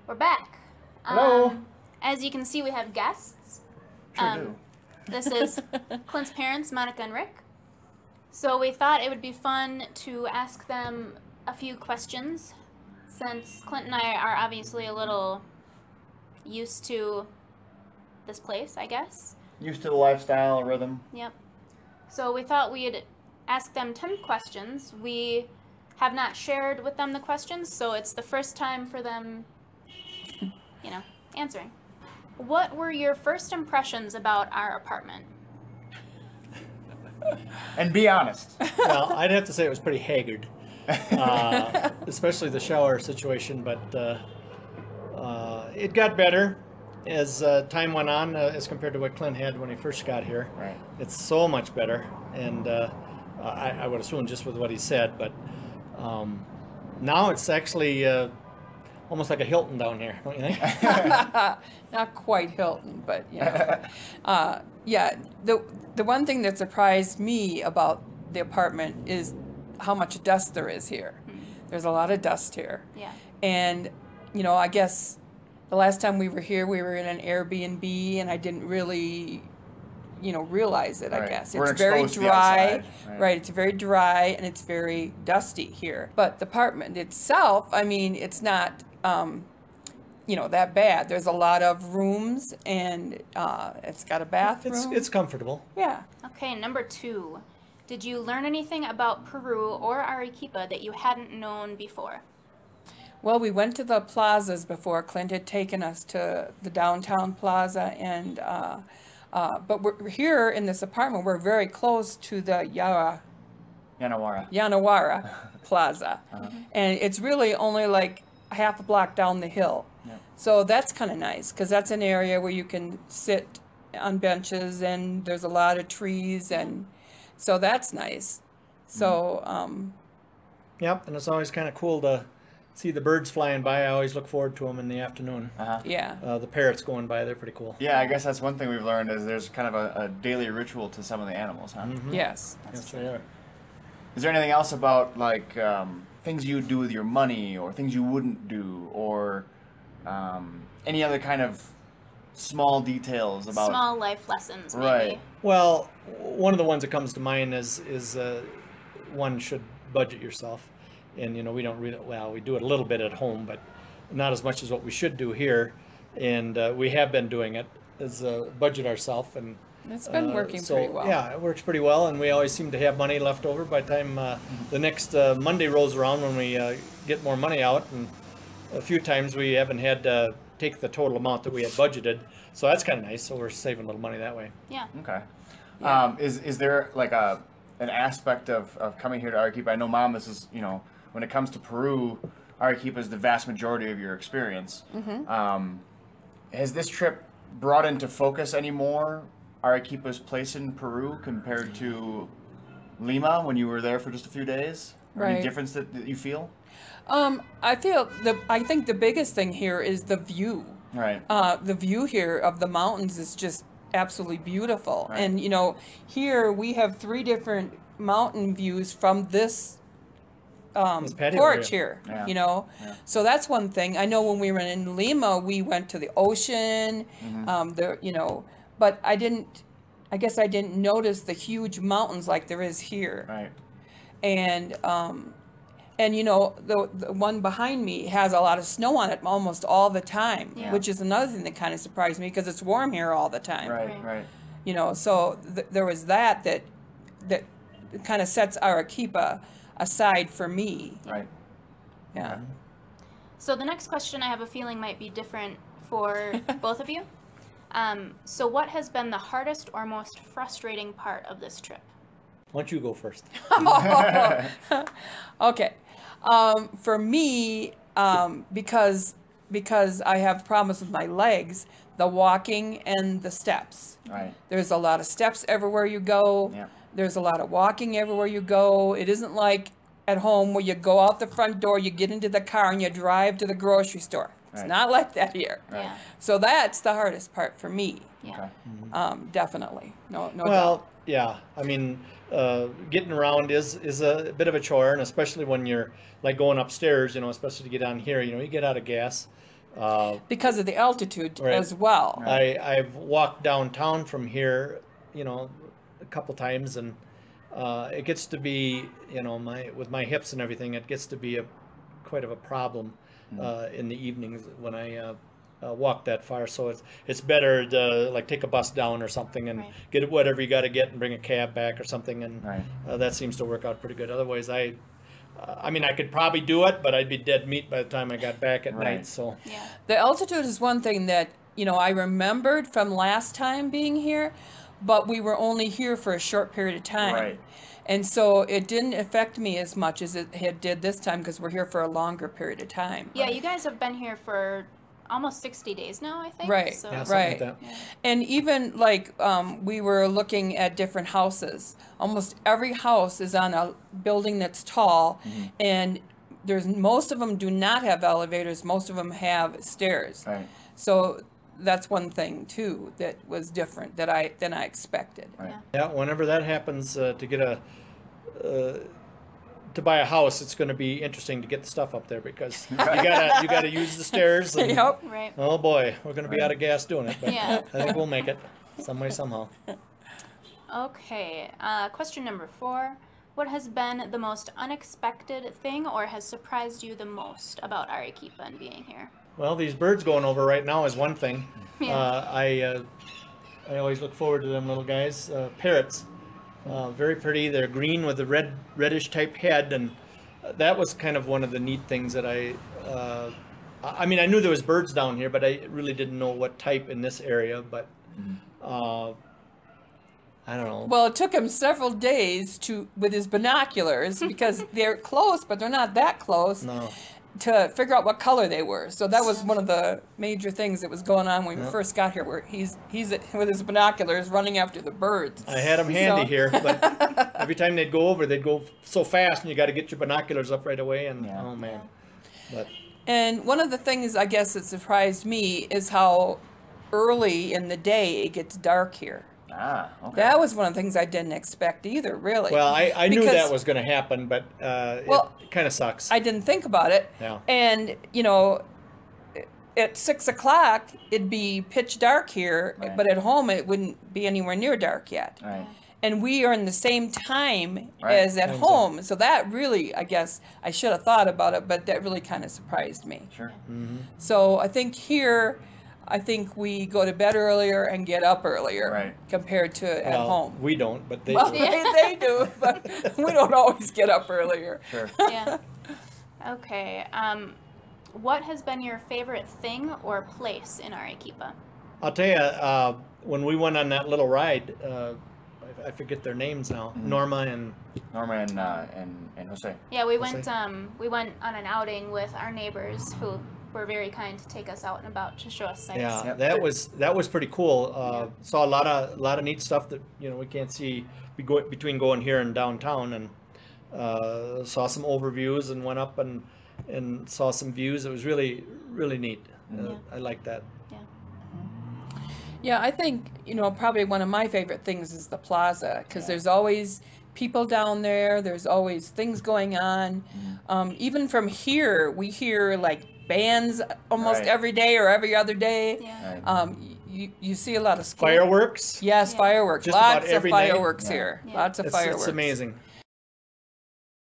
We're back. Hello. As you can see, we have guests. Sure do. This is Clint's parents, Monica and Rick. So we thought it would be fun to ask them a few questions, since Clint and I are obviously a little used to this place, I guess. Used to the lifestyle, rhythm. Yep. So we thought we'd ask them 10 questions. We have not shared with them the questions, so it's the first time for them, answering. What were your first impressions about our apartment? And be honest. Well, I'd have to say it was pretty haggard, especially the shower situation, but it got better as time went on as compared to what Clint had when he first got here. Right. It's so much better, and I would assume just with what he said, but now it's actually almost like a Hilton down here, don't you think? Not quite Hilton, but yeah. The one thing that surprised me about the apartment is how much dust there is here. There's a lot of dust here. Yeah. And I guess the last time we were here, we were in an Airbnb, and I didn't really realize it. Right. I guess We're it's very exposed to the dry. outside, Right. It's very dry and it's very dusty here. But the apartment itself, I mean, it's not that bad. There's a lot of rooms, and it's got a bathroom. It's comfortable. Yeah. Okay, number 2. Did you learn anything about Peru or Arequipa that you hadn't known before? Well, we went to the plazas before. Clint had taken us to the downtown plaza, and but we're here in this apartment. We're very close to the Yanawara. Plaza, and it's really only like half a block down the hill. Yep. So that's kind of nice, because that's an area where you can sit on benches, and there's a lot of trees, and so that's nice. So Yep, and it's always kind of cool to see the birds flying by. I always look forward to them in the afternoon. yeah. The parrots going by, they're pretty cool. Yeah, I guess that's one thing we've learned is there's kind of a daily ritual to some of the animals, huh? Mhm. Yes. Yes, they are. Is there anything else about things you do with your money, or things you wouldn't do, or any other kind of small details about Small life lessons, maybe. Right. Well, one of the ones that comes to mind is one should budget yourself, and we don't really, well, we do it a little bit at home, but not as much as what we should do here, and we have been doing it, is budget ourselves, and It's been working so, pretty well. Yeah, it works pretty well, and we always seem to have money left over by the time the next Monday rolls around, when we get more money out, and a few times we haven't had to take the total amount that we had budgeted, so that's kind of nice. So we're saving a little money that way. Yeah. Okay. Yeah. Is there like an aspect of coming here to Arequipa? I know, Mom, this is, when it comes to Peru, Arequipa is the vast majority of your experience. Has this trip brought into focus any more Arequipa's place in Peru compared to Lima when you were there for just a few days? Right. Any difference that you feel? I think the biggest thing here is the view. Right. The view here of the mountains is just absolutely beautiful. Right. And here we have 3 different mountain views from this patio porch area. here. Yeah. So that's one thing. I know when we were in Lima, we went to the ocean. But I guess I didn't notice the huge mountains like there is here. Right. And the one behind me has a lot of snow on it almost all the time, Yeah. which is another thing that kind of surprised me, because it's warm here all the time. Right. So there was that kind of sets Arequipa aside for me. Right. Yeah. Okay. So the next question, I have a feeling, might be different for both of you. So what has been the hardest or most frustrating part of this trip? Why don't you go first? Okay. For me, because I have problems with my legs, the walking and the steps. Right. There's a lot of steps everywhere you go. Yeah. There's a lot of walking everywhere you go. It isn't like at home where you go out the front door, you get into the car, and you drive to the grocery store. It's Right. not like that here. Right. Yeah. So that's the hardest part for me. Yeah. Okay. Definitely. No Well, doubt. yeah. I mean, getting around is a bit of a chore, and especially when you're like going upstairs, especially to get on here, you get out of gas. Because of the altitude Right. as well. I've walked downtown from here, a couple times, and it gets to be, with my hips and everything, it gets to be quite of a problem in the evenings when I walk that far. So it's better to like take a bus down or something and get whatever you got to get and bring a cab back or something, and that seems to work out pretty good. Otherwise, I mean, I could probably do it, but I'd be dead meat by the time I got back at night. So the altitude is one thing that I remembered from last time being here, but we were only here for a short period of time, and so it didn't affect me as much as it did this time because we're here for a longer period of time. Yeah, you guys have been here for almost 60 days now, I think. Right, so. Like that. And even like we were looking at different houses. Almost every house is on a building that's tall, and most of them do not have elevators. Most of them have stairs. Right. So that's one thing too that was different than I expected. Yeah, whenever that happens, to get to buy a house, it's going to be interesting to get the stuff up there because you gotta use the stairs. And, Right. Oh boy, we're going to be out of gas doing it, but Yeah. I think we'll make it some way somehow. Okay. Question number 4. What has been the most unexpected thing or has surprised you the most about Arequipa and being here? Well, these birds going over right now is one thing. Yeah. I always look forward to them little guys, parrots. Very pretty. They're green with a reddish type head, and that was kind of one of the neat things that I mean, I knew there was birds down here, but I really didn't know what type in this area. But I don't know. Well, it took him several days with his binoculars because they're close, but they're not that close. No. To figure out what color they were. So that was one of the major things that was going on when we first got here, where he's with his binoculars running after the birds. I had them handy here, but every time they'd go over, they'd go so fast, and you got to get your binoculars up right away, and oh man. But and one of the things I guess that surprised me is how early in the day it gets dark here. Ah, okay. That was one of the things I didn't expect either, really. well, I knew that was going to happen, but it kind of sucks. I didn't think about it. Yeah. And, at 6 o'clock, it'd be pitch dark here, but at home it wouldn't be anywhere near dark yet. Right. And we are in the same time as at home. So that really, I guess, I should have thought about it, but that really kind of surprised me. Sure. So I think here, we go to bed earlier and get up earlier compared to at home. We don't, but they Well, do. they do, but we don't always get up earlier. Sure. Yeah. Okay. What has been your favorite thing or place in Arequipa? I'll tell you, when we went on that little ride, I forget their names now. Norma and Jose. Yeah, we went on an outing with our neighbors who were very kind to take us out and about to show us sights. Yeah, that was pretty cool. Saw a lot of neat stuff that we can't see between going here and downtown, and saw some overviews and went up and saw some views. It was really really neat. I like that. Yeah, I think, probably one of my favorite things is the plaza, because there's always people down there. There's always things going on. Even from here, we hear like bands almost every day or every other day. Yeah. You see a lot of Fireworks. Yes, fireworks. Just about Lots of every fireworks night. here. Lots of fireworks. It's amazing.